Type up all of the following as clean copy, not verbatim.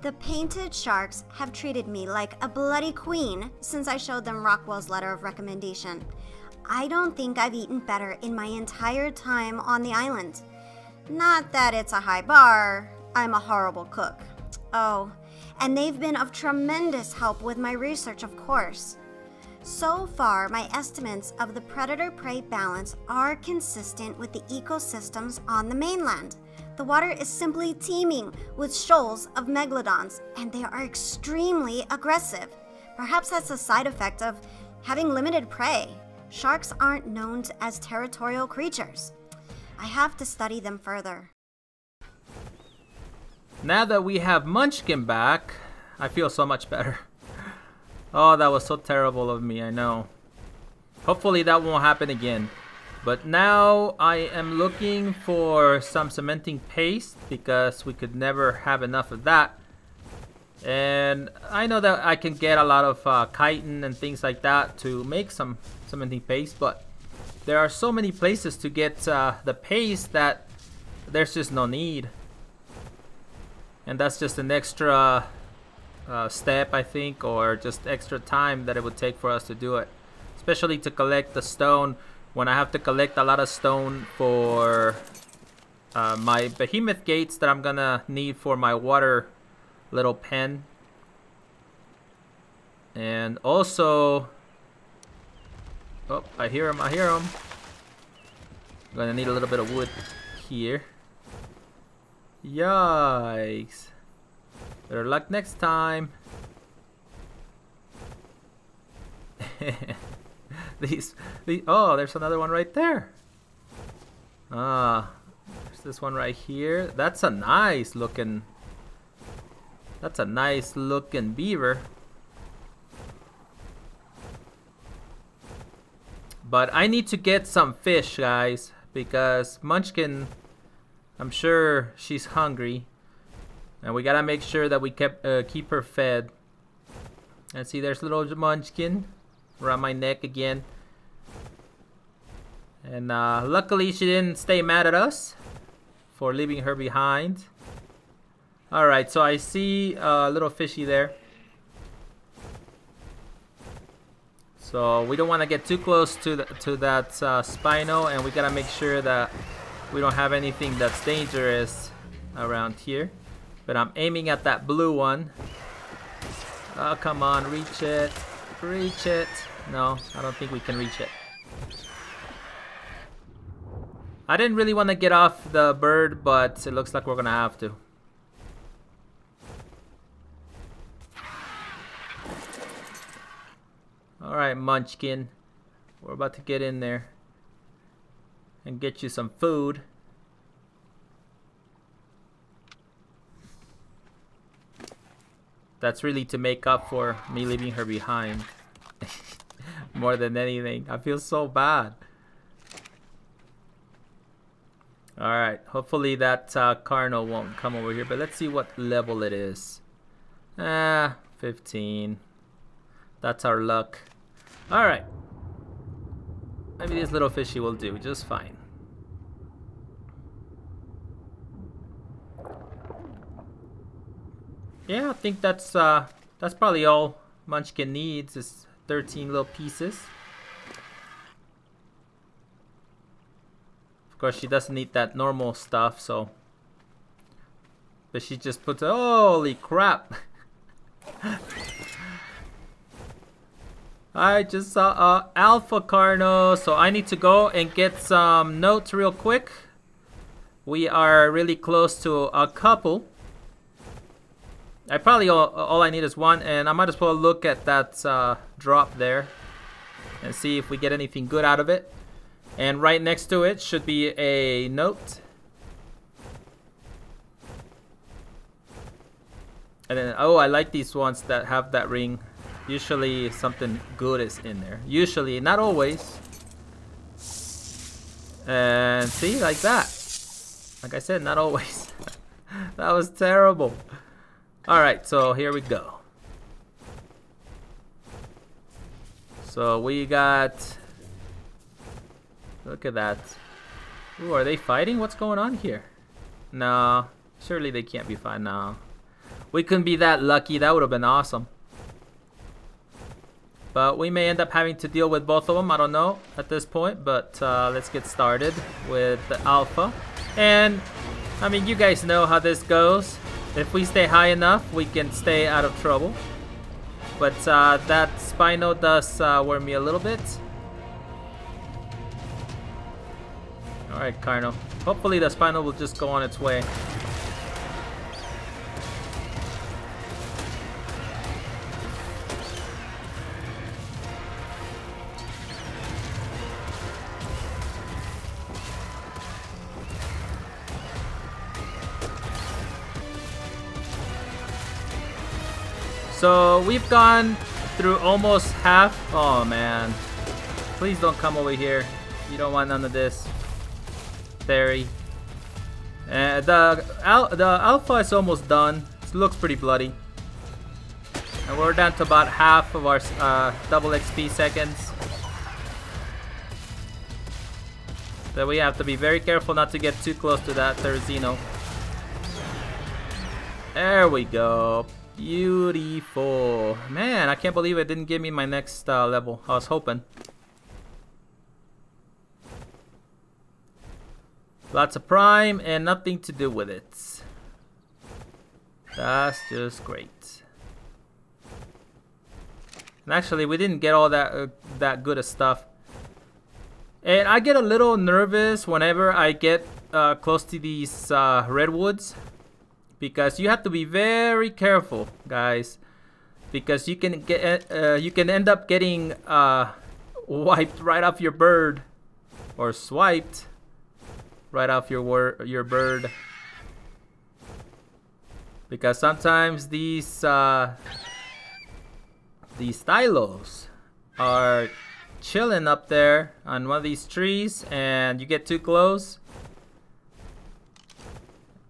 The painted sharks have treated me like a bloody queen since I showed them Rockwell's letter of recommendation. I don't think I've eaten better in my entire time on the island. Not that it's a high bar, I'm a horrible cook. Oh, and they've been of tremendous help with my research, of course. So far, my estimates of the predator-prey balance are consistent with the ecosystems on the mainland. The water is simply teeming with shoals of megalodons, and they are extremely aggressive. Perhaps that's a side effect of having limited prey. Sharks aren't known as territorial creatures. I have to study them further. Now that we have Munchkin back, I feel so much better. Oh, that was so terrible of me, I know. Hopefully that won't happen again. But now I am looking for some cementing paste because we could never have enough of that. And I know that I can get a lot of chitin and things like that to make some cementing paste, but there are so many places to get the paste that there's just no need. And that's just an extra step, I think, or just extra time that it would take for us to do it. Especially to collect the stone, when I have to collect a lot of stone for my behemoth gates that I'm gonna need for my water little pen. And also, oh, I hear him, I'm gonna need a little bit of wood here. Yikes. Better luck next time. these, oh, there's another one right there. There's this one right here. That's a nice looking beaver. But I need to get some fish, guys, because Munchkin, I'm sure she's hungry. And we gotta make sure that we keep her fed. And see, there's little Munchkin around my neck again. And luckily she didn't stay mad at us for leaving her behind. Alright, so I see a little fishy there. So we don't want to get too close to that Spino, and we gotta make sure that we don't have anything that's dangerous around here. But I'm aiming at that blue one. Oh, come on, reach it. Reach it. No, I don't think we can reach it. I didn't really want to get off the bird, but it looks like we're gonna have to. Alright, Munchkin. We're about to get in there and get you some food. That's really to make up for me leaving her behind. More than anything. I feel so bad. Alright, hopefully that Carno won't come over here, but let's see what level it is. 15. That's our luck. Alright. Maybe this little fishy will do just fine. Yeah, I think that's probably all Munchkin needs is 13 little pieces. Of course, she doesn't eat that normal stuff, so. But she just puts, holy crap! I just saw Alpha Carno, so I need to go and get some notes real quick. We are really close to a couple. I probably all I need is one, and I might as well look at that drop there and see if we get anything good out of it. And right next to it should be a note. And then, oh, I like these ones that have that ring. Usually something good is in there. Usually, not always. And see, like that. Like I said, not always. That was terrible. Alright, so here we go. So we got... Look at that. Ooh, are they fighting? What's going on here? No, surely they can't be fighting now. we couldn't be that lucky. That would have been awesome. But we may end up having to deal with both of them. I don't know at this point. But let's get started with the alpha. And, I mean, you guys know how this goes. If we stay high enough, we can stay out of trouble. But that Spino does worry me a little bit. Alright, Carno. Hopefully the Spino will just go on its way. So we've gone through almost half. Oh man, please don't come over here. You don't want none of this. Theory. The alpha is almost done. It looks pretty bloody. And we're down to about half of our double XP seconds. So we have to be very careful not to get too close to that Therizino. There we go. Beautiful. Man, I can't believe it didn't give me my next level. I was hoping. Lots of prime and nothing to do with it. That's just great. And actually, we didn't get all that that good of stuff. And I get a little nervous whenever I get close to these redwoods. Because you have to be very careful, guys, because you can get you can end up getting wiped right off your bird, or swiped right off your bird. Because sometimes these stylos are chilling up there on one of these trees, and you get too close.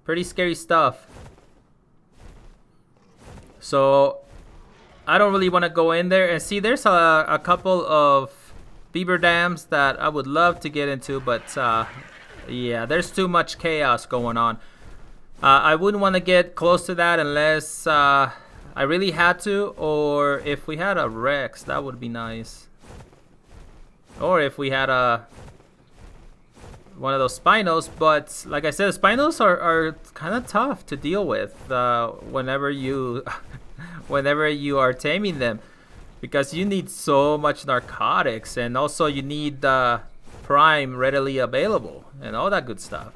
Pretty scary stuff. So I don't really want to go in there. And see, there's a couple of beaver dams that I would love to get into, but yeah, there's too much chaos going on. I wouldn't want to get close to that unless I really had to, or if we had a Rex, that would be nice. Or if we had one of those Spinos. But like I said, Spinos are kind of tough to deal with whenever you are taming them, because you need so much narcotics, and also you need prime readily available and all that good stuff.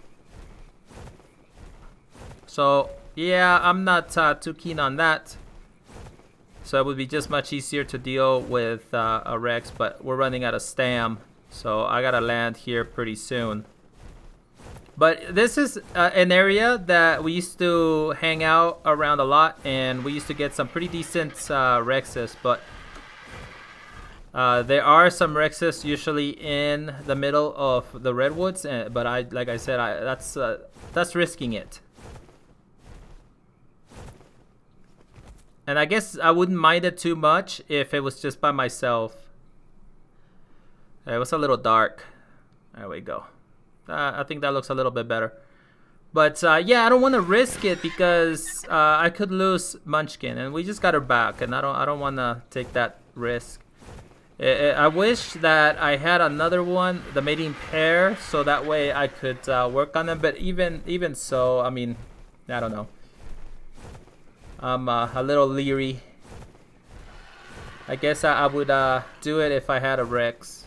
So yeah, I'm not too keen on that. So it would be just much easier to deal with a Rex, but we're running out of stam, so I gotta land here pretty soon. But this is an area that we used to hang out around a lot, and we used to get some pretty decent Rexes. But there are some Rexes usually in the middle of the redwoods, but like I said, that's risking it. And I guess I wouldn't mind it too much if it was just by myself. It was a little dark. There we go. I think that looks a little bit better. But yeah, I don't want to risk it because I could lose Munchkin, and we just got her back, and I don't want to take that risk. I wish that I had another one, the mating pair, so that way I could work on them. But even so, I mean, I don't know. I'm a little leery. I guess I would do it if I had a Rex.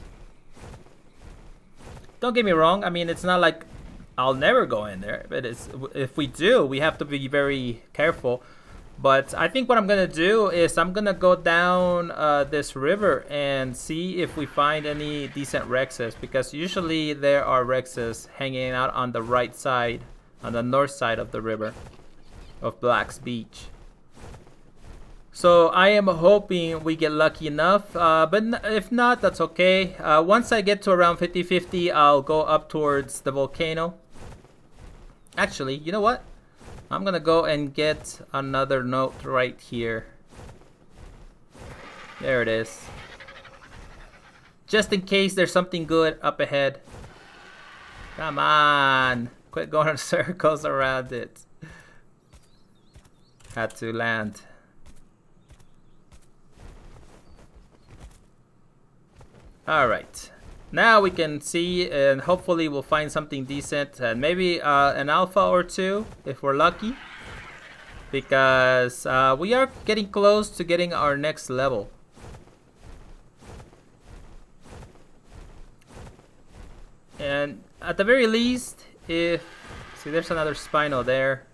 Don't get me wrong, I mean, it's not like I'll never go in there, but if we do, we have to be very careful. But I think what I'm gonna do is I'm gonna go down this river and see if we find any decent Rexes, because usually there are Rexes hanging out on the right side, on the north side of the river of Black's Beach. So I am hoping we get lucky enough, but if not, that's okay. Once I get to around 50-50, I'll go up towards the volcano. Actually, you know what? I'm gonna go and get another note right here. There it is. Just in case there's something good up ahead. Come on. Quit going in circles around it. had to land. Alright, now we can see, and hopefully we'll find something decent, and maybe an alpha or two if we're lucky, because we are getting close to getting our next level. And at the very least, if see, there's another Spino there.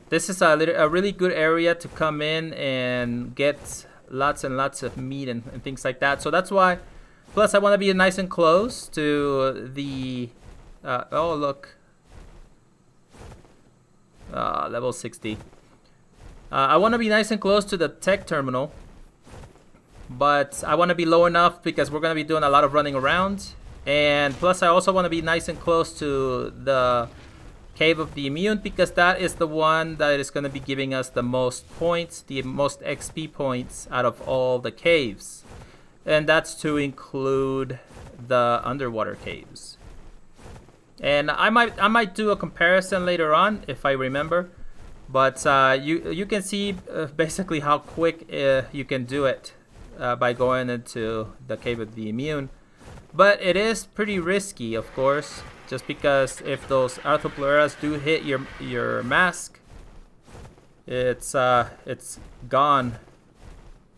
This is a really good area to come in and get lots and lots of meat and things like that. So that's why. Plus, I want to be nice and close to the. Oh, look. Level 60. I want to be nice and close to the tech terminal. But I want to be low enough because we're going to be doing a lot of running around. And plus, I also want to be nice and close to the Cave of the Immune, because that is the one that is going to be giving us the most points, the most XP points out of all the caves. And that's to include the underwater caves. And I might do a comparison later on if I remember. But you can see basically how quick you can do it by going into the Cave of the Immune. But it is pretty risky, of course. Just because if those Arthropleras do hit your mask, it's gone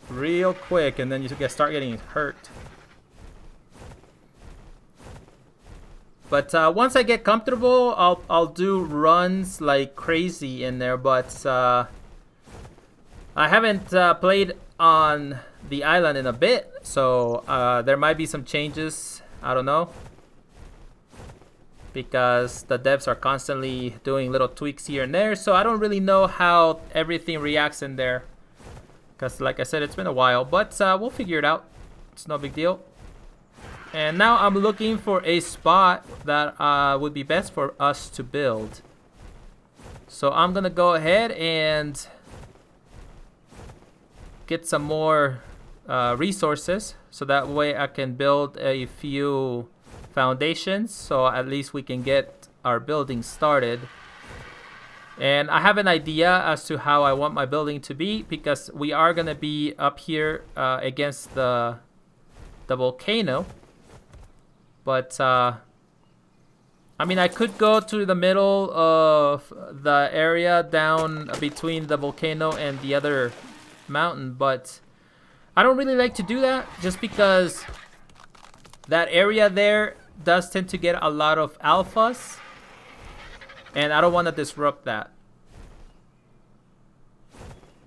real quick, and then you start getting hurt. But once I get comfortable, I'll do runs like crazy in there. But I haven't played on the island in a bit, so there might be some changes. I don't know, because the devs are constantly doing little tweaks here and there, so I don't really know how everything reacts in there, because like I said, it's been a while, but we'll figure it out. It's no big deal. And now I'm looking for a spot that would be best for us to build. So I'm gonna go ahead and get some more resources, so that way I can build a few foundations, so at least we can get our building started. And I have an idea as to how I want my building to be, because we are going to be up here against the volcano. But I mean, I could go to the middle of the area down between the volcano and the other mountain, but I don't really like to do that, just because that area there does tend to get a lot of alphas, and I don't want to disrupt that,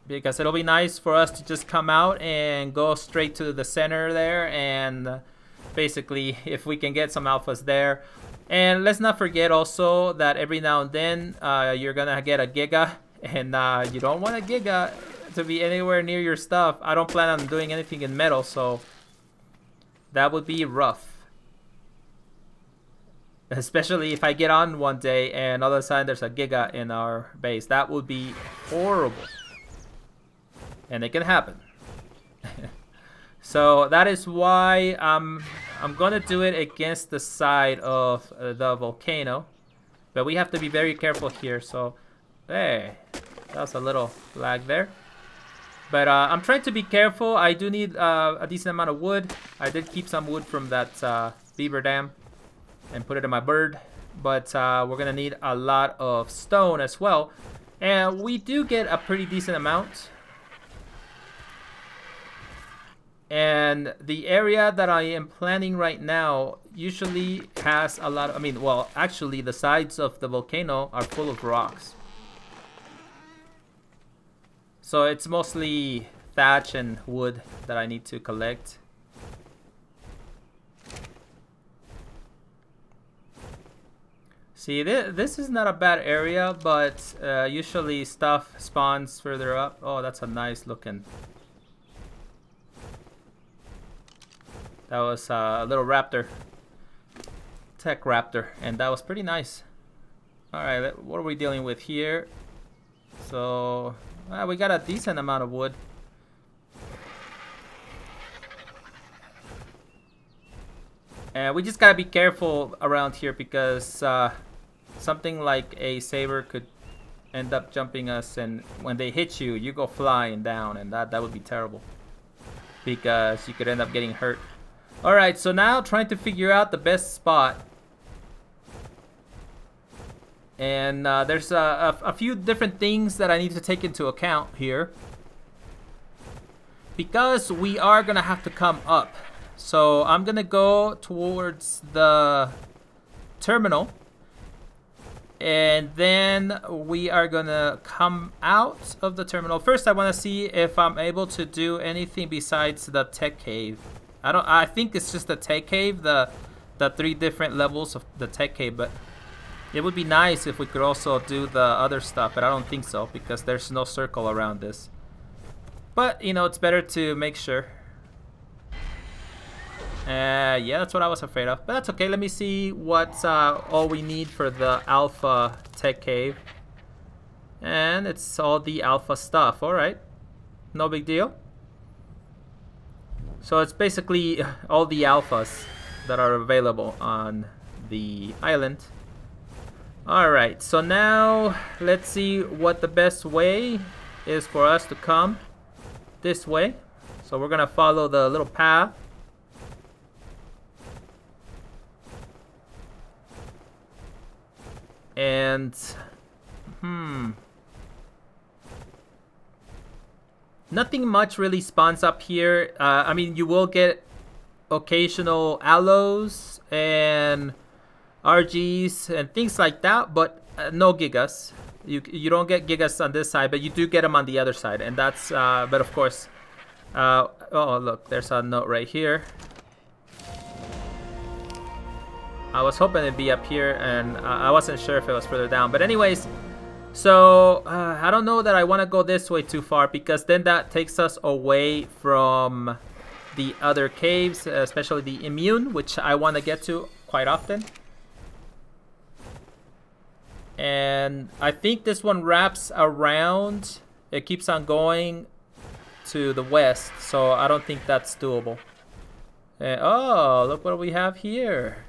because it'll be nice for us to just come out and go straight to the center there, and basically if we can get some alphas there. And let's not forget also that every now and then you're gonna get a Giga, and you don't want a Giga to be anywhere near your stuff. I don't plan on doing anything in metal, so that would be rough. Especially if I get on one day and all of a sudden there's a Giga in our base. That would be horrible. And it can happen. So that is why I'm gonna do it against the side of the volcano. But we have to be very careful here. So, hey, that was a little lag there. But I'm trying to be careful. I do need a decent amount of wood. I did keep some wood from that beaver dam and put it in my bird. But we're going to need a lot of stone as well. And we do get a pretty decent amount. And the area that I am planning right now usually has a lot of, I mean, well, actually the sides of the volcano are full of rocks. So it's mostly thatch and wood that I need to collect. See, this is not a bad area, but usually stuff spawns further up. Oh, that's a nice looking. That was a little raptor. Tech raptor. And that was pretty nice. Alright, what are we dealing with here? So, we got a decent amount of wood. And we just gotta be careful around here, because something like a saber could end up jumping us, and when they hit you, you go flying down, and that would be terrible because you could end up getting hurt. Alright, so now trying to figure out the best spot. And there's a few different things that I need to take into account here, because we are gonna have to come up. So I'm gonna go towards the terminal, and then we are gonna come out of the terminal. First, I want to see if I'm able to do anything besides the tech cave. I think it's just the tech cave, the 3 different levels of the tech cave, but it would be nice if we could also do the other stuff, but I don't think so because there's no circle around this. But, you know, it's better to make sure. Yeah, that's what I was afraid of. But that's okay. Let me see what's all we need for the alpha tech cave. And it's all the alpha stuff. Alright. No big deal. So it's basically all the alphas that are available on the island. Alright, so now let's see what the best way is for us to come this way. So we're gonna follow the little path. And nothing much really spawns up here. I mean, you will get occasional aloes and RGs and things like that, but no gigas. You don't get gigas on this side, but you do get them on the other side, and that's but of course oh look, there's a note right here. I was hoping it'd be up here, and I wasn't sure if it was further down, but anyways, so I don't know that I want to go this way too far, because then that takes us away from the other caves, especially the immune, which I want to get to quite often. And I think this one wraps around. It keeps on going to the west, so I don't think that's doable. Oh, look what we have here.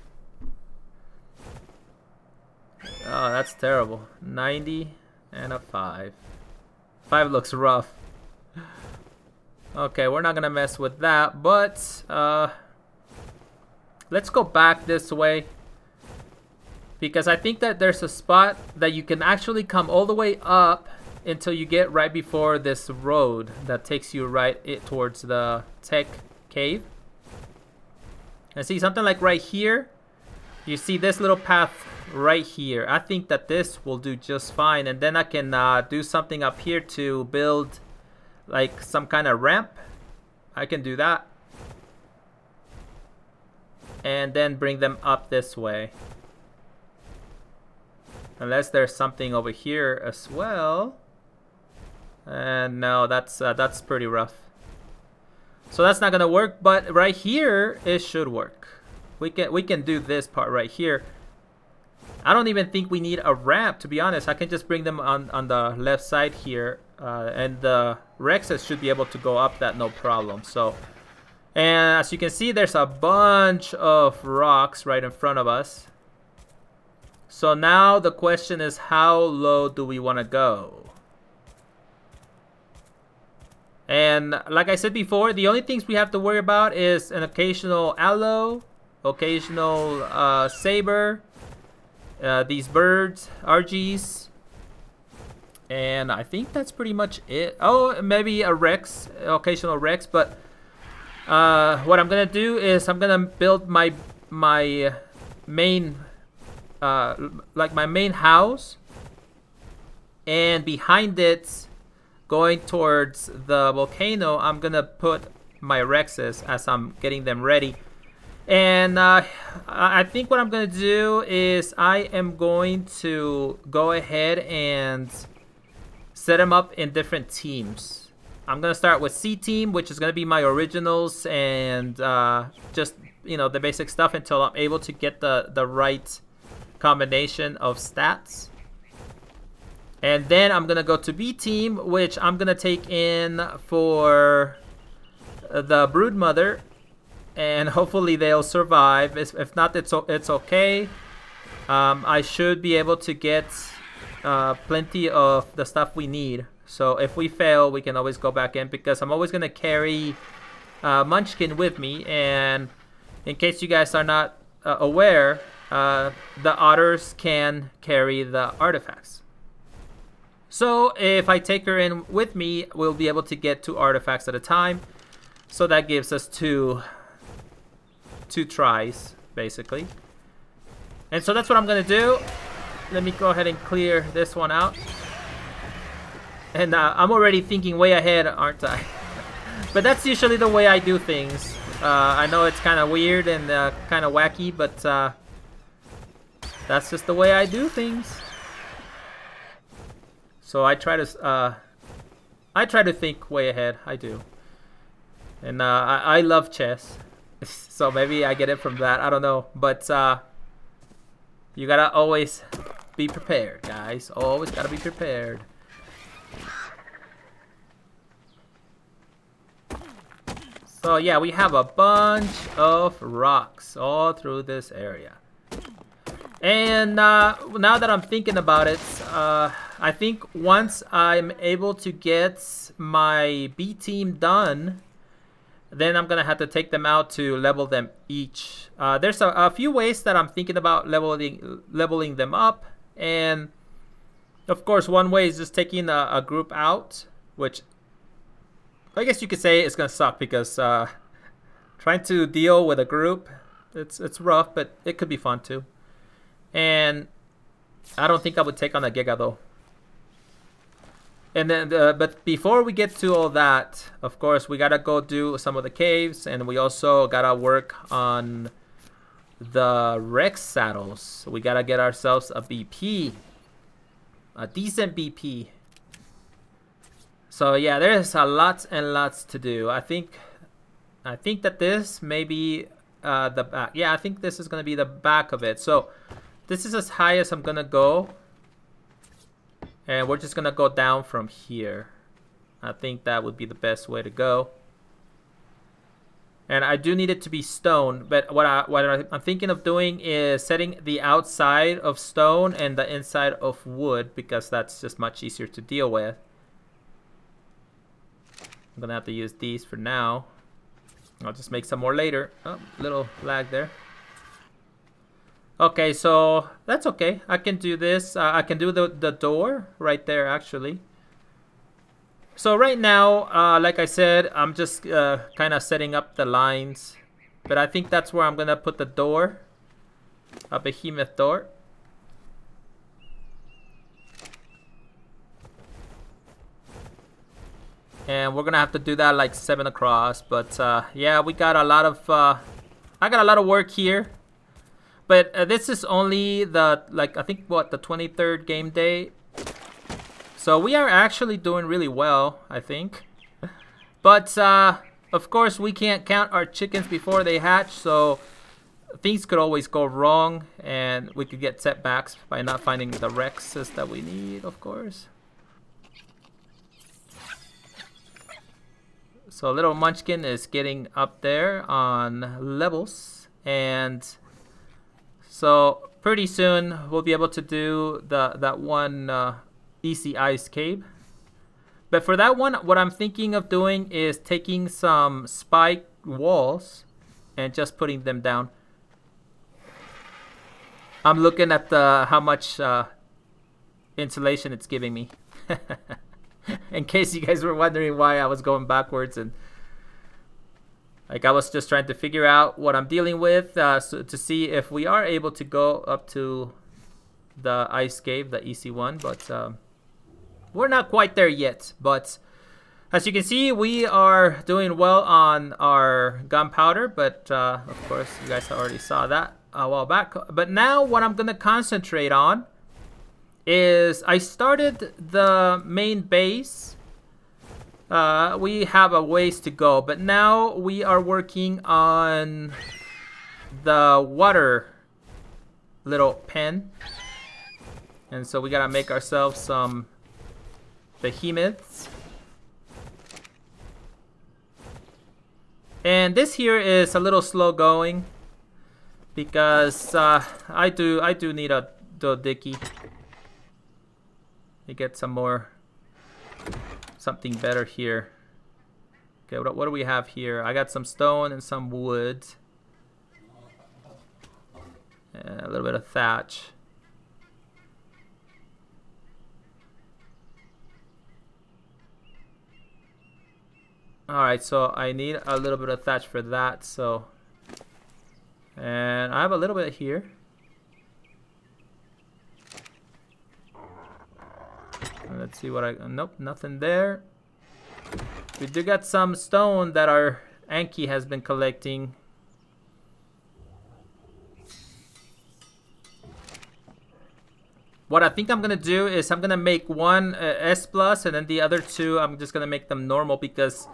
Oh, that's terrible. 90 and a 5. 5 looks rough. Okay, we're not gonna mess with that, but let's go back this way, because I think that there's a spot that you can actually come all the way up until you get right before this road that takes you right towards the tech cave. And see, something like right here, you see this little path right here. I think that this will do just fine, and then I can do something up here to build like some kind of ramp. I can do that, and then bring them up this way. Unless there's something over here as well. And no, that's pretty rough. So that's not gonna work, but right here it should work. We can do this part right here. I don't even think we need a ramp, to be honest. I can just bring them on the left side here, and the Rexes should be able to go up that no problem. So, and as you can see, there's a bunch of rocks right in front of us. So now the question is, how low do we want to go? And like I said before, the only things we have to worry about is an occasional aloe, occasional saber, these birds, RGs, and I think that's pretty much it. Oh, maybe a Rex, occasional Rex, but what I'm gonna do is I'm gonna build my main like my main house, and behind it, going towards the volcano, I'm gonna put my Rexes as I'm getting them ready. And I think what I'm gonna do is I am going to go ahead and set them up in different teams. I'm gonna start with C team, which is gonna be my originals, and just, you know, the basic stuff until I'm able to get the right combination of stats. And then I'm gonna go to B team, which I'm gonna take in for the brood mother, and hopefully they'll survive. If not, it's okay. I should be able to get plenty of the stuff we need. So if we fail, we can always go back in, because I'm always going to carry Munchkin with me. And in case you guys are not aware, the otters can carry the artifacts. So if I take her in with me, we'll be able to get 2 artifacts at a time. So that gives us two tries, basically. And so that's what I'm going to do. Let me go ahead and clear this one out. And I'm already thinking way ahead, aren't I? But that's usually the way I do things. I know it's kind of weird and kind of wacky, but that's just the way I do things. So I try to think way ahead. I do. And I love chess. So maybe I get it from that. I don't know. But you gotta always be prepared, guys. Always gotta be prepared. So yeah, we have a bunch of rocks all through this area. And now that I'm thinking about it, I think once I'm able to get my B team done, then I'm gonna have to take them out to level them each. There's a few ways that I'm thinking about leveling them up, and of course one way is just taking a group out, which I guess you could say it's gonna suck, because trying to deal with a group, it's rough, but it could be fun too. And I don't think I would take on a Giga though. And then, but before we get to all that, of course, we gotta go do some of the caves, and we also gotta work on the Rex saddles. So we gotta get ourselves a BP, a decent BP. So yeah, there's a lots and lots to do. I think that this may be the back. Yeah, I think this is gonna be the back of it. So this is as high as I'm gonna go. And we're just gonna go down from here. I think that would be the best way to go. And I do need it to be stone, but what I'm thinking of doing is setting the outside of stone and the inside of wood, because that's just much easier to deal with. I'm gonna have to use these for now. I'll just make some more later. Oh, little lag there. Okay, so that's okay. I can do this. I can do the door right there, actually. So right now, like I said, I'm just kind of setting up the lines. But I think that's where I'm going to put the door. A behemoth door. And we're going to have to do that like 7 across. But yeah, we got a lot of... I got a lot of work here. But this is only the, like, I think, what, the 23rd game day. So we are actually doing really well, I think. But, of course, we can't count our chickens before they hatch. So things could always go wrong. And we could get setbacks by not finding the Rexes that we need, of course. So little Munchkin is getting up there on levels. And... so pretty soon we'll be able to do that one easy ice cave. But for that one, what I'm thinking of doing is taking some spike walls and just putting them down. I'm looking at how much insulation it's giving me. In case you guys were wondering why I was going backwards, and like I was just trying to figure out what I'm dealing with so to see if we are able to go up to the ice cave, the easy one. But we're not quite there yet. But as you can see, we are doing well on our gunpowder. But of course, you guys already saw that a while back. But now what I'm going to concentrate on is I started the main base. We have a ways to go, but now we are working on the water little pen. And so we gotta make ourselves some behemoths. And this here is a little slow going because I do need a doohickey. me get some more, something better here. Okay, what do we have here? I got some stone and some wood. And a little bit of thatch. Alright, so I need a little bit of thatch for that, so. And I have a little bit here. Let's see what I, nope, nothing there. We do got some stone that our Anki has been collecting. What I think I'm gonna do is I'm gonna make one S plus, and then the other two I'm just gonna make them normal, because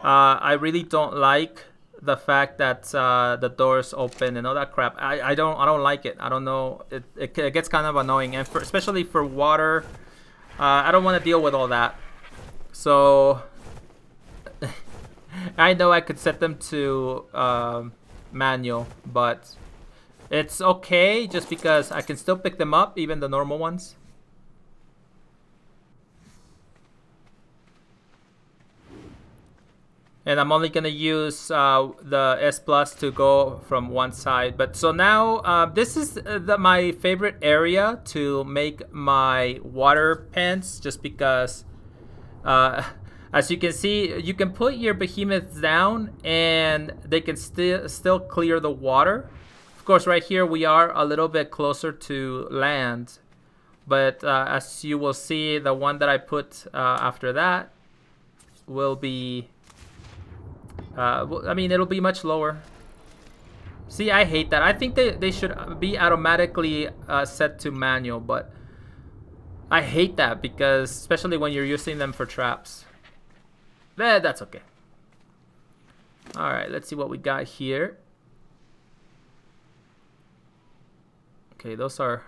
I really don't like the fact that the doors open and all that crap. I don't like it. I don't know. It gets kind of annoying, and especially for water. I don't want to deal with all that. So I know I could set them to manual, but it's okay just because I can still pick them up, even the normal ones. And I'm only gonna use the S plus to go from one side. But so now this is my favorite area to make my water pens, just because as you can see, you can put your behemoths down and they can still clear the water. Of course, right here we are a little bit closer to land, but as you will see, the one that I put after that will be I mean, it'll be much lower. See, I hate that. I think they should be automatically set to manual, but I hate that, because especially when you're using them for traps. That's okay. Alright, let's see what we got here. Okay, those are...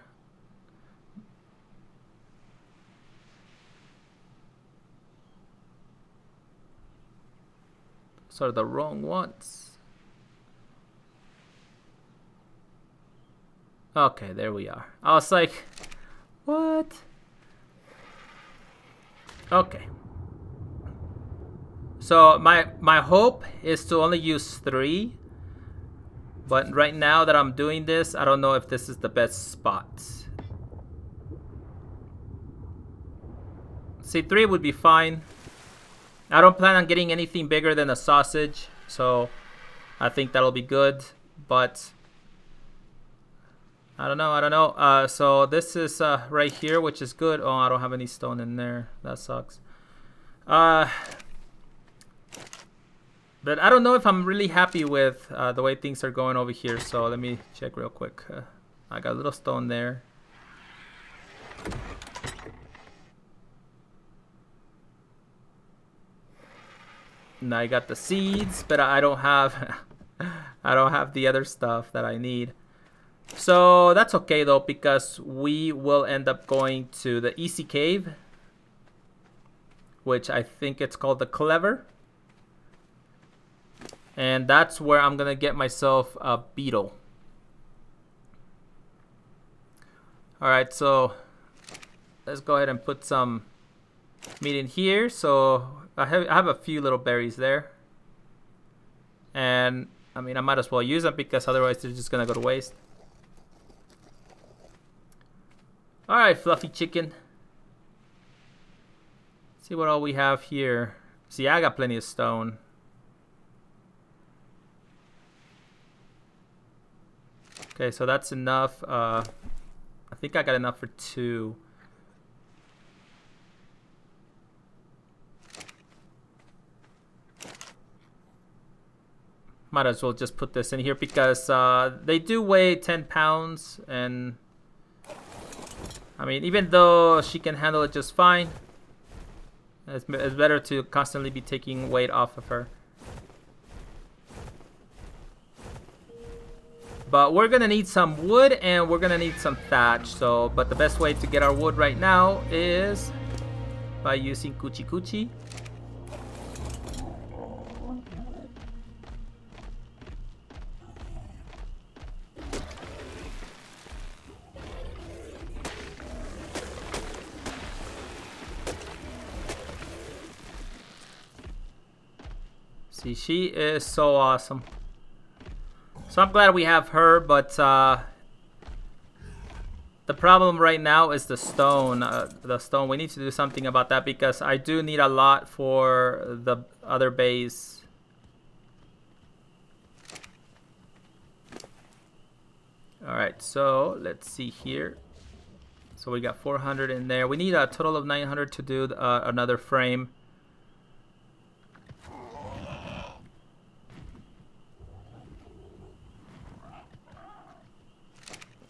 are the wrong ones. Okay, there we are. I was like, what? Okay. So my hope is to only use 3. But right now that I'm doing this, I don't know if this is the best spot. See, 3 would be fine. I don't plan on getting anything bigger than a sausage, so I think that'll be good, but I don't know. So this is right here, which is good. Oh, I don't have any stone in there. That sucks. But I don't know if I'm really happy with the way things are going over here, so let me check real quick. I got a little stone there. Now I got the seeds, but I don't have I don't have the other stuff that I need. So that's okay though, because we will end up going to the easy cave, which I think it's called the Clever. And that's where I'm gonna get myself a beetle. Alright, so let's go ahead and put some meat in here. So I have a few little berries there, and I mean, I might as well use them, because otherwise they're just gonna go to waste. Alright, fluffy chicken. Let's see what all we have here. See, I got plenty of stone. Okay, so that's enough. I think I got enough for 2. Might as well just put this in here, because they do weigh 10 pounds, and I mean, even though she can handle it just fine, it's better to constantly be taking weight off of her. But we're gonna need some wood, and we're gonna need some thatch. So, but the best way to get our wood right now is by using Kuchi Kuchi. See, she is so awesome. So I'm glad we have her, but the problem right now is the stone. We need to do something about that because I do need a lot for the other base. Alright, so let's see here. So we got 400 in there. We need a total of 900 to do another frame.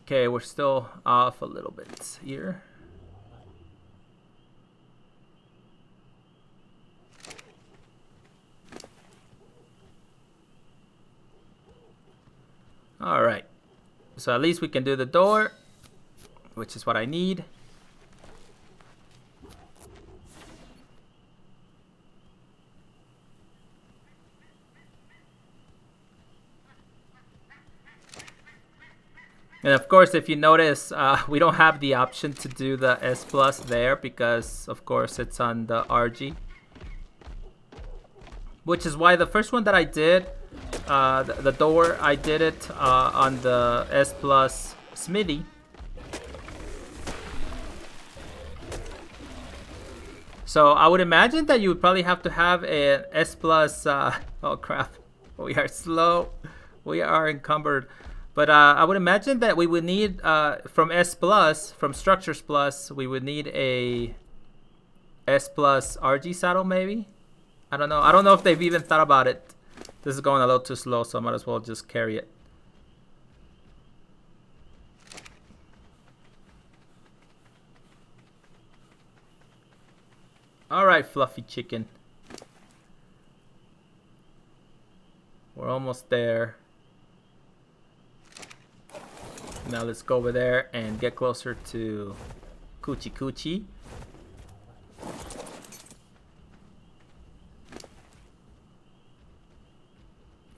Okay, we're still off a little bit here. All right, so at least we can do the door, which is what I need. And of course, if you notice, we don't have the option to do the S plus there because, of course, it's on the RG. Which is why the first one that I did, the door, I did it on the S plus Smithy. So I would imagine that you would probably have to have an S plus, oh crap, we are slow, we are encumbered. But I would imagine that we would need, from S plus, from Structures plus, we would need a S plus RG saddle maybe? I don't know. I don't know if they've even thought about it. This is going a little too slow, so I might as well just carry it. Alright, fluffy chicken. We're almost there. Now let's go over there and get closer to Coochie Coochie.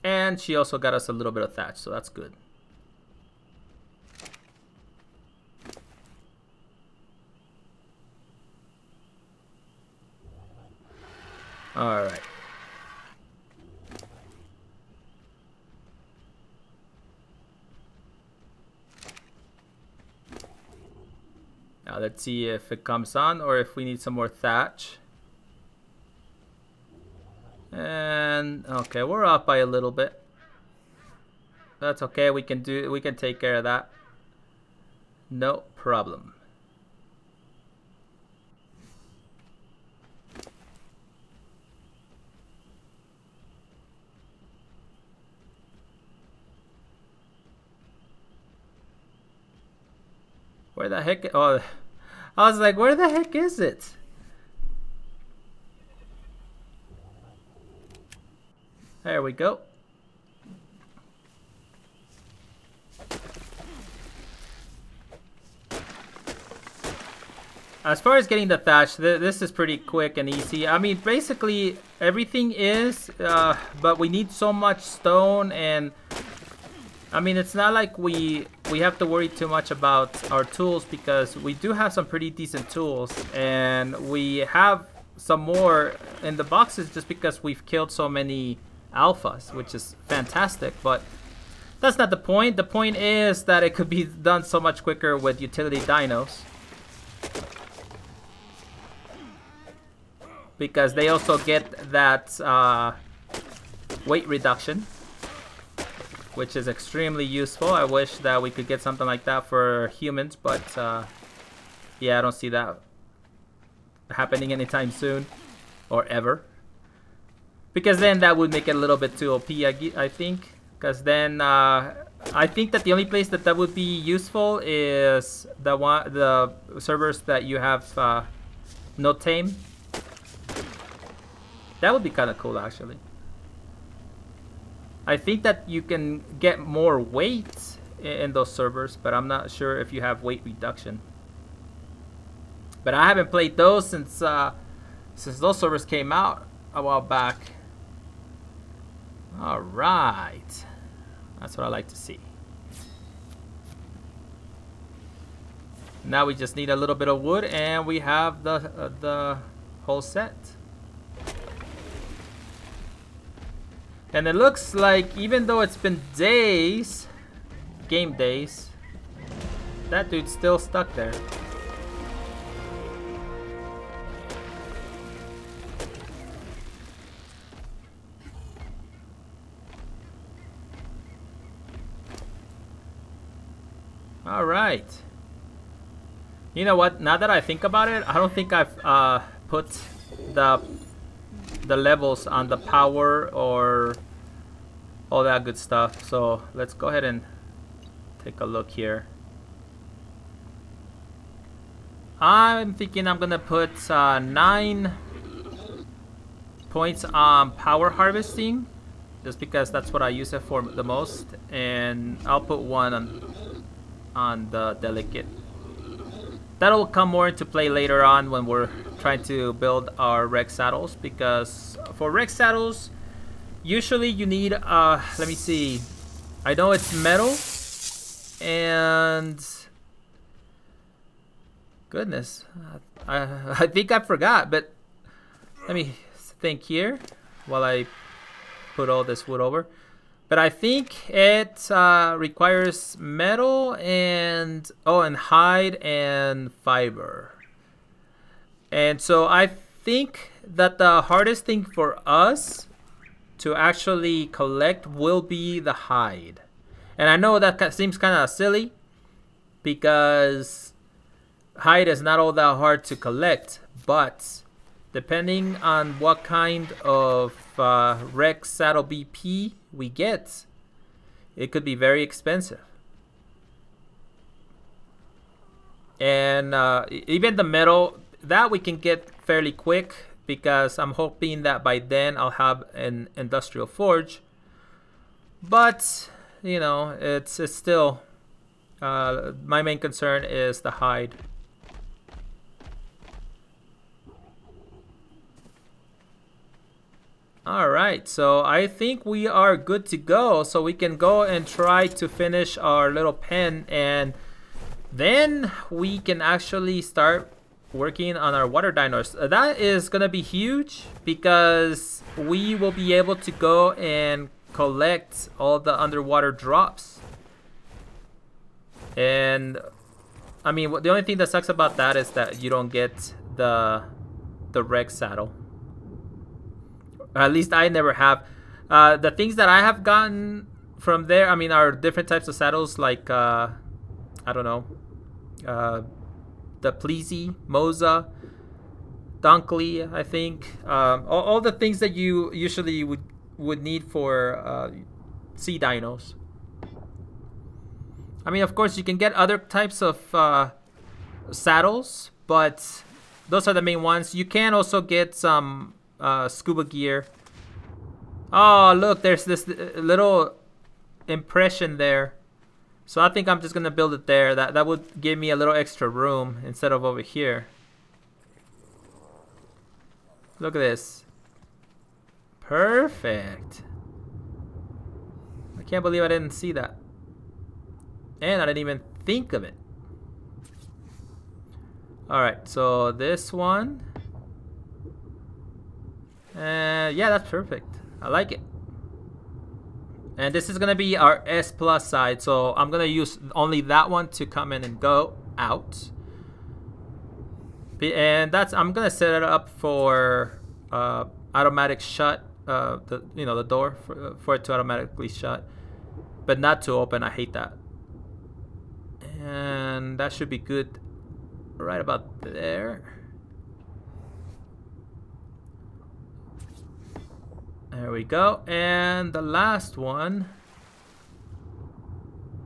And she also got us a little bit of thatch, so that's good. All right. Now let's see if it comes on or if we need some more thatch. And okay, we're off by a little bit. That's okay. We can take care of that. No problem. Where the heck? Oh, I was like, where the heck is it? There we go. As far as getting the thatch, this is pretty quick and easy. I mean, basically everything is, but we need so much stone, and I mean, it's not like we have to worry too much about our tools because we do have some pretty decent tools, and we have some more in the boxes just because we've killed so many alphas, which is fantastic, but that's not the point. The point is that it could be done so much quicker with utility dinos, because they also get that weight reduction, which is extremely useful. I wish that we could get something like that for humans, but yeah, I don't see that happening anytime soon or ever. Because then that would make it a little bit too OP, I think. Because then I think that the only place that that would be useful is the servers that you have no tame. That would be kind of cool, actually. I think that you can get more weight in those servers, but I'm not sure if you have weight reduction. But I haven't played those since those servers came out a while back. All right, that's what I like to see. Now we just need a little bit of wood, and we have the whole set. And it looks like even though it's been days, game days, that dude's still stuck there. All right. You know what? Now that I think about it, I don't think I've put the levels on the power or all that good stuff. So let's go ahead and take a look here. I'm thinking I'm gonna put 9 points on power harvesting, just because that's what I use it for the most, and I'll put 1 on the delicate. That'll come more into play later on when we're trying to build our Rex saddles, because for Rex saddles usually you need let me see, I know it's metal and goodness, I think I forgot, but let me think here while I put all this wood over. But I think it requires metal and hide and fiber. And so I think that the hardest thing for us to actually collect will be the hide. And I know that seems kind of silly, because hide is not all that hard to collect, but depending on what kind of Rex saddle BP we get, it could be very expensive. And even the metal, that we can get fairly quick, because I'm hoping that by then I'll have an industrial forge. But you know, it's still my main concern is the hide. Alright, so I think we are good to go. So we can go and try to finish our little pen, and then we can actually start working on our water dinos. That is gonna be huge, because we will be able to go and collect all the underwater drops. And I mean, the only thing that sucks about that is that you don't get the Rex saddle. At least I never have. The things that I have gotten from there, I mean, are different types of saddles, like I don't know, the Pleasy, Moza, Dunkley, I think. All the things that you usually would need for sea dinos. I mean, of course, you can get other types of saddles, but those are the main ones. You can also get some scuba gear. Oh, look, there's this little impression there. So I think I'm just gonna build it there. That would give me a little extra room instead of over here. Look at this. Perfect. I can't believe I didn't see that. And I didn't even think of it. Alright, so this one. Yeah, that's perfect. I like it. And this is gonna be our S plus side, so I'm gonna use only that one to come in and go out. And I'm gonna set it up for automatic shut. The door for it to automatically shut, but not to open. I hate that. And that should be good right about there. There we go. And the last one.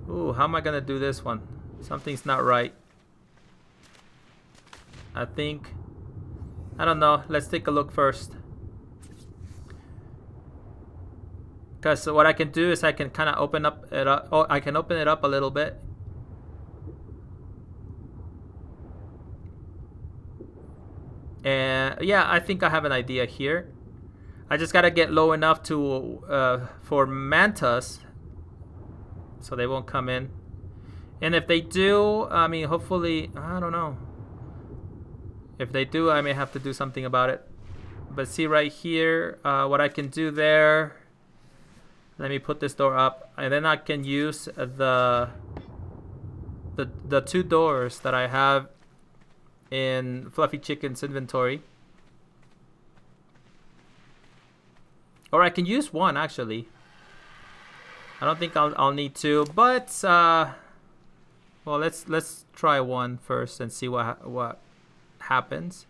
Ooh, how am I gonna do this one? Something's not right. I don't know. Let's take a look first. Because what I can do is I can kind of open up it up. Oh, I can open it up a little bit. And yeah, I think I have an idea here. I just gotta get low enough to for mantas, so they won't come in. And if they do, I mean, hopefully, I don't know. If they do, I may have to do something about it. But see right here, what I can do there Let me put this door up, and then I can use the 2 doors that I have in Fluffy Chicken's inventory. Or I can use 1 actually. I don't think I'll need 2, but well, let's try 1 first and see what happens.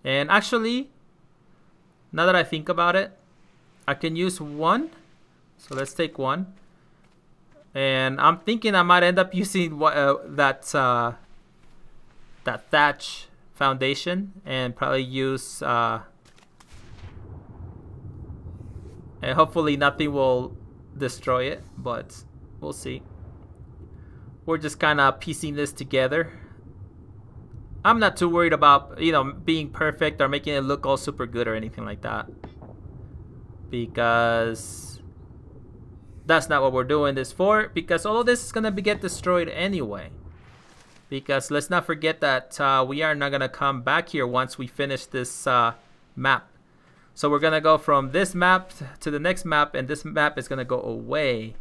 And actually, now that I think about it, I can use 1. So let's take 1. And I'm thinking I might end up using that thatch foundation and probably use and hopefully nothing will destroy it, but we'll see. We're just kind of piecing this together. I'm not too worried about, you know, being perfect or making it look all super good or anything like that, because that's not what we're doing this for. Because all of this is gonna get destroyed anyway. Because let's not forget that we are not gonna come back here once we finish this map. So we're gonna go from this map to the next map, and this map is gonna go away.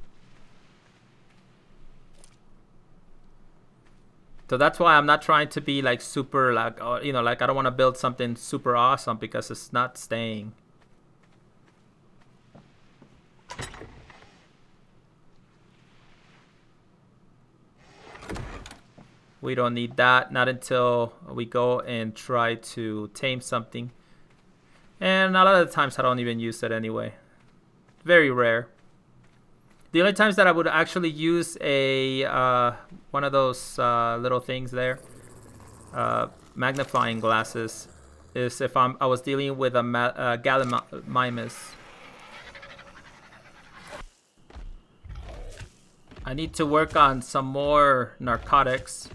So that's why I'm not trying to be like super, like, you know, like I don't want to build something super awesome because it's not staying. We don't need that, not until we go and try to tame something. And a lot of the times I don't even use it anyway. Very rare. The only times that I would actually use a one of those little things there, magnifying glasses, is if I was dealing with a Gallimimus. I need to work on some more narcotics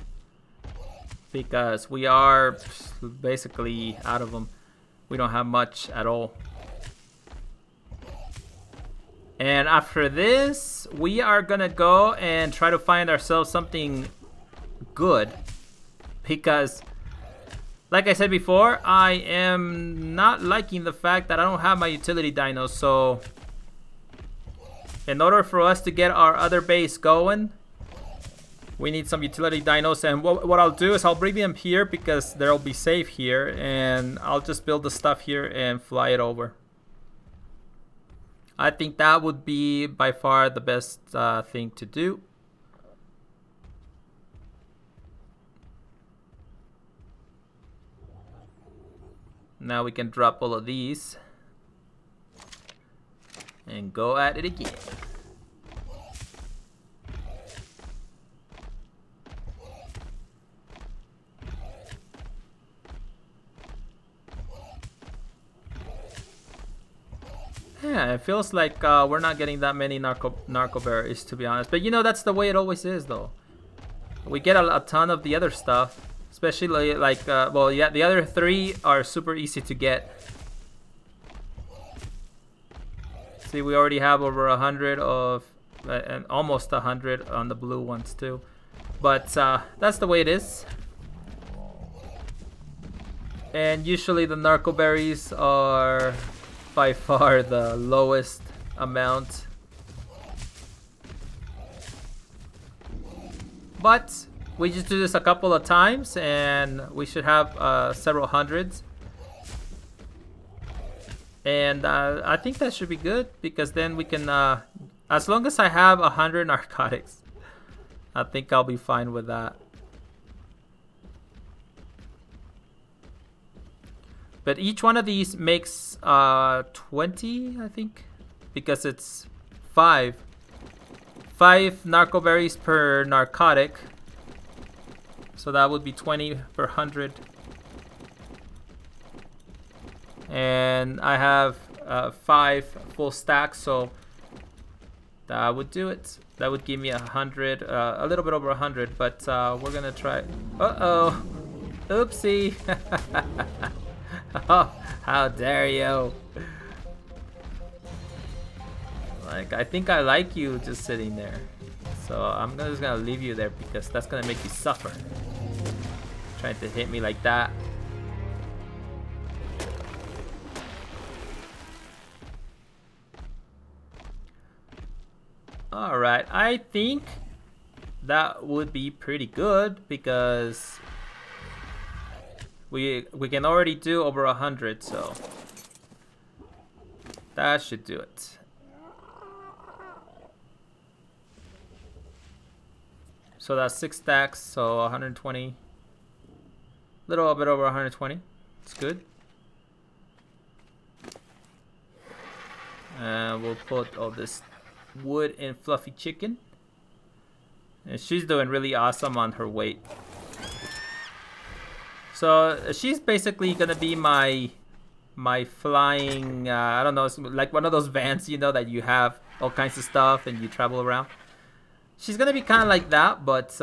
because we are basically out of them. We don't have much at all. And after this, we are gonna go and try to find ourselves something good. Because, like I said before, I am not liking the fact that I don't have my utility dinos. So, in order for us to get our other base going, we need some utility dinos. And what I'll do is I'll bring them here because they'll be safe here. And I'll just build the stuff here and fly it over. I think that would be by far the best thing to do. Now we can drop all of these and go at it again. Yeah, it feels like we're not getting that many narco berries, to be honest. But you know, that's the way it always is, though. We get a ton of the other stuff, especially like, well, yeah, the other 3 are super easy to get. See, we already have over 100 of, and almost 100 on the blue ones too. But that's the way it is. And usually the narco berries are by far the lowest amount, but we just do this a couple of times and we should have several hundreds, and I think that should be good, because then we can as long as I have 100 narcotics, I think I'll be fine with that. But each one of these makes 20, I think, because it's 5 narco berries per narcotic. So that would be 20 per 100. And I have 5 full stacks, so that would do it. That would give me 100, a little bit over 100. But we're gonna try. Uh-oh, oopsie. Oh, how dare you. Like, I think I like you just sitting there. So I'm just gonna leave you there because that's gonna make you suffer. Trying to hit me like that. Alright, I think that would be pretty good because we can already do over 100, so that should do it. So that's 6 stacks, so 120. Little bit over 120. It's good. And we'll put all this wood in Fluffy Chicken. And she's doing really awesome on her weight. So she's basically gonna be my flying, I don't know, it's like one of those vans, you know, that you have all kinds of stuff and you travel around. She's gonna be kind of like that, but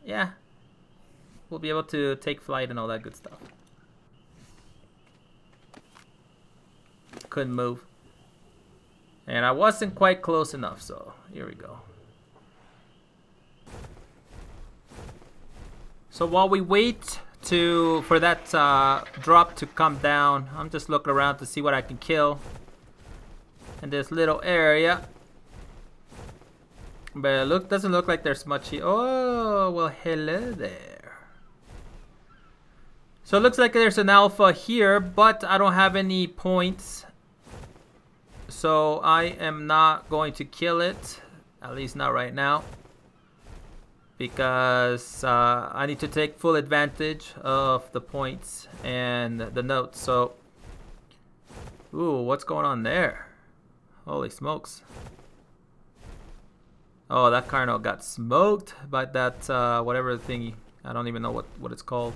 yeah, we'll be able to take flight and all that good stuff. Couldn't move. And I wasn't quite close enough, so here we go. So while we wait for that drop to come down, I'm just looking around to see what I can kill in this little area. But it doesn't look like there's much here. Oh, well, hello there. So it looks like there's an alpha here, but I don't have any points. So I am not going to kill it, at least not right now. Because I need to take full advantage of the points and the notes. So, ooh, what's going on there? Holy smokes. Oh, that Carno got smoked by that, whatever thingy. I don't even know what it's called.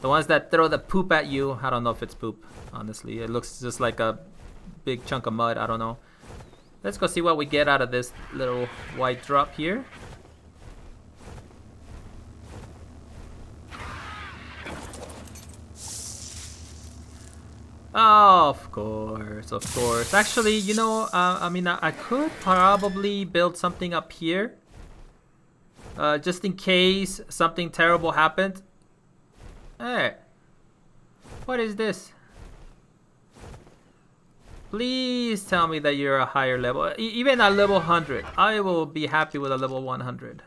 The ones that throw the poop at you. I don't know if it's poop, honestly. It looks just like a big chunk of mud. I don't know. Let's go see what we get out of this little white drop here. Oh, of course, of course. Actually, you know, I mean, I could probably build something up here. Just in case something terrible happened. Hey, what is this? Please tell me that you're a higher level. Even at level 100. I will be happy with a level 100.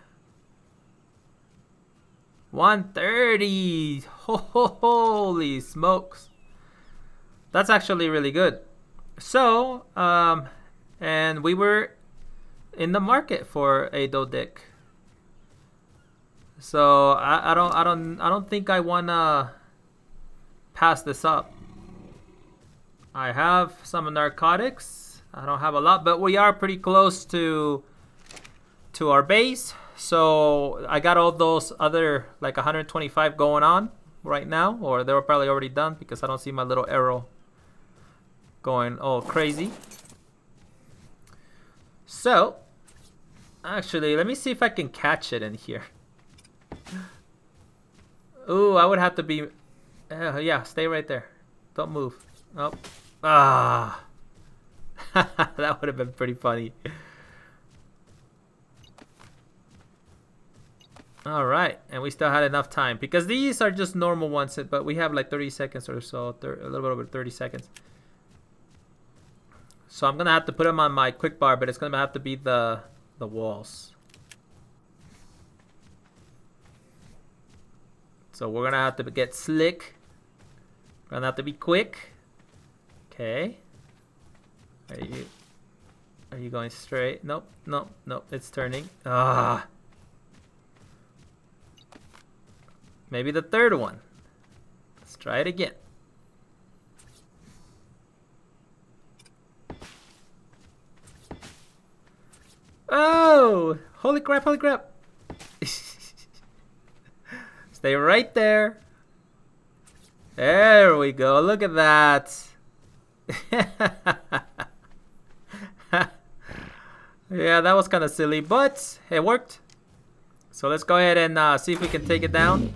130! Holy smokes. That's actually really good. So, and we were in the market for a Dodic. So I don't think I wanna pass this up. I have some narcotics. I don't have a lot, but we are pretty close to our base. So I got all those other like 125 going on right now, or they were probably already done because I don't see my little arrow going all crazy. So actually, let me see if I can catch it in here. Ooh, I would have to be yeah, stay right there, don't move. Oh, that would have been pretty funny. All right, and we still had enough time because these are just normal ones, but we have like 30 seconds or so, a little bit over 30 seconds. So I'm gonna have to put them on my quick bar, but it's gonna have to be the walls. So we're gonna have to get slick. We're gonna have to be quick. Okay. Are you going straight? Nope, nope, nope. It's turning. Ah. Maybe the third one. Let's try it again. Oh! Holy crap, holy crap. Stay right there. There we go. Look at that. Yeah, that was kind of silly, but it worked. So let's go ahead and see if we can take it down.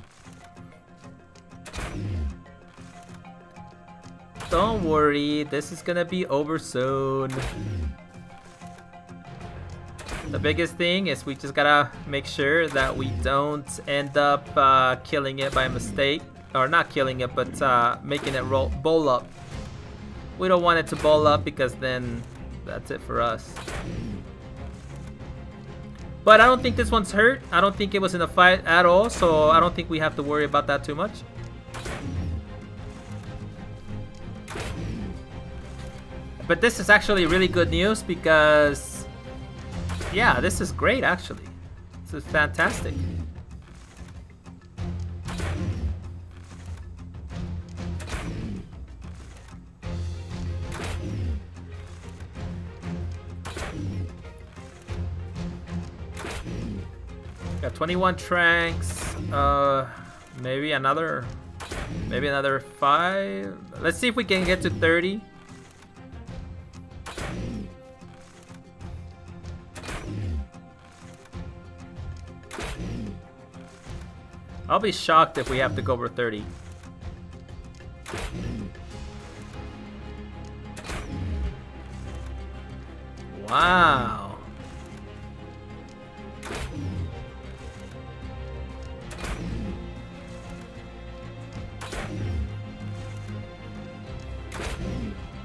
Don't worry, this is gonna be over soon. The biggest thing is we just gotta make sure that we don't end up killing it by mistake. Or not killing it, but making it bowl up. We don't want it to bowl up because then that's it for us. But I don't think this one's hurt. I don't think it was in a fight at all, so I don't think we have to worry about that too much. But this is actually really good news because, yeah, this is great actually. This is fantastic. Got 21 tranks. Maybe another 5. Let's see if we can get to 30. I'll be shocked if we have to go over 30. Wow.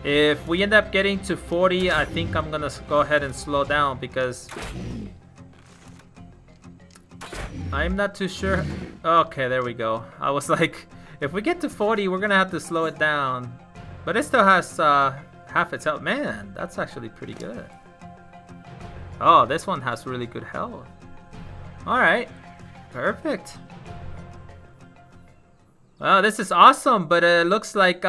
If we end up getting to 40, I think I'm gonna go ahead and slow down because I'm not too sure. Okay, there we go. I was like, if we get to 40, we're gonna have to slow it down. But it still has half its health. Man, that's actually pretty good. Oh, this one has really good health. Alright, perfect. Well, this is awesome, but it looks like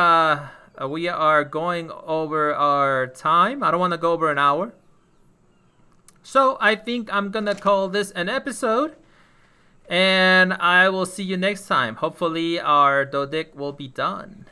we are going over our time. I don't want to go over an hour. So I think I'm gonna call this an episode. And I will see you next time. Hopefully our Dodic will be done.